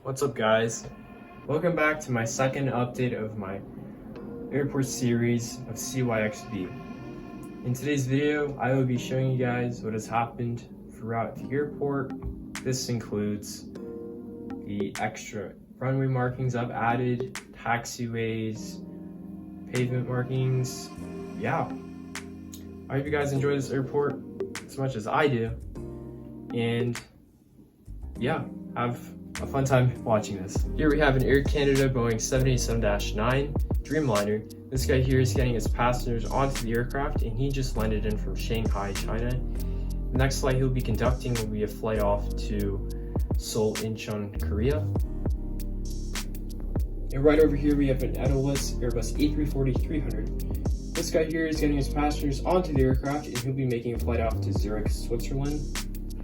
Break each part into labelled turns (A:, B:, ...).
A: What's up, guys? Welcome back to my second update of my airport series of CYXB. In today's video, I will be showing you guys what has happened throughout the airport. This includes the extra runway markings I've added, taxiways, pavement markings. Yeah, I hope you guys enjoy this airport as much as I do, and yeah, have a fun time watching this. Here we have an Air Canada Boeing 787-9 Dreamliner. This guy here is getting his passengers onto the aircraft, and he just landed in from Shanghai, China. The next flight he'll be conducting will be a flight off to Seoul, Incheon, Korea. And right over here we have an Edoless Airbus A340-300. This guy here is getting his passengers onto the aircraft, and he'll be making a flight off to Zurich, Switzerland.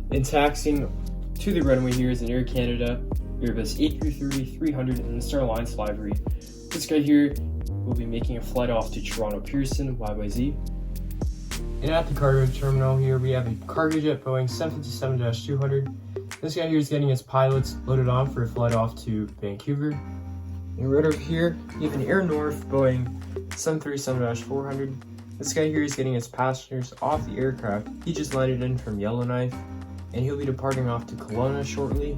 A: And taxiing to the runway here is an Air Canada Airbus A330-300 in the Star Alliance livery. This guy here will be making a flight off to Toronto Pearson, YYZ. And at the cargo terminal here we have a cargo jet Boeing 757-200. This guy here is getting his pilots loaded on for a flight off to Vancouver. And right over here you have an Air North Boeing 737-400. This guy here is getting his passengers off the aircraft. He just landed in from Yellowknife, and he'll be departing off to Kelowna shortly.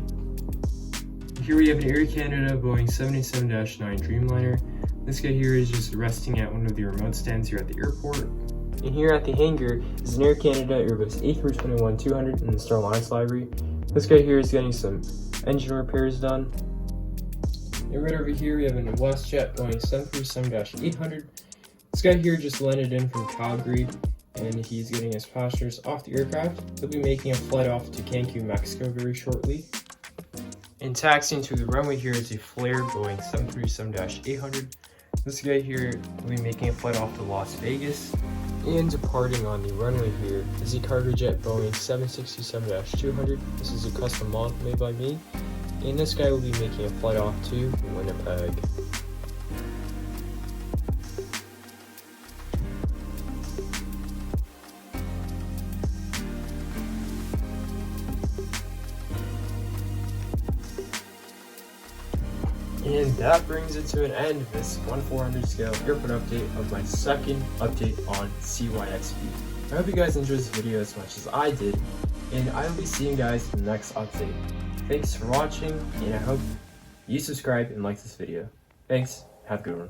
A: Here we have an Air Canada Boeing 787-9 Dreamliner. This guy here is just resting at one of the remote stands here at the airport. And here at the hangar is an Air Canada Airbus A321-200 in the Star Alliance livery. This guy here is getting some engine repairs done. And right over here we have an WestJet Boeing 737-800. This guy here just landed in from Calgary, and he's getting his passengers off the aircraft. He'll be making a flight off to Cancun, Mexico very shortly. And taxiing to the runway here is a Flair Boeing 737-800. This guy here will be making a flight off to Las Vegas. And departing on the runway here is a cargo jet Boeing 767-200. This is a custom model made by me. And this guy will be making a flight off to Winnipeg. And that brings it to an end of this 1/400 scale airport update of my second update on CYXB. I hope you guys enjoyed this video as much as I did, and I will be seeing you guys in the next update. Thanks for watching, and I hope you subscribe and like this video. Thanks, have a good one.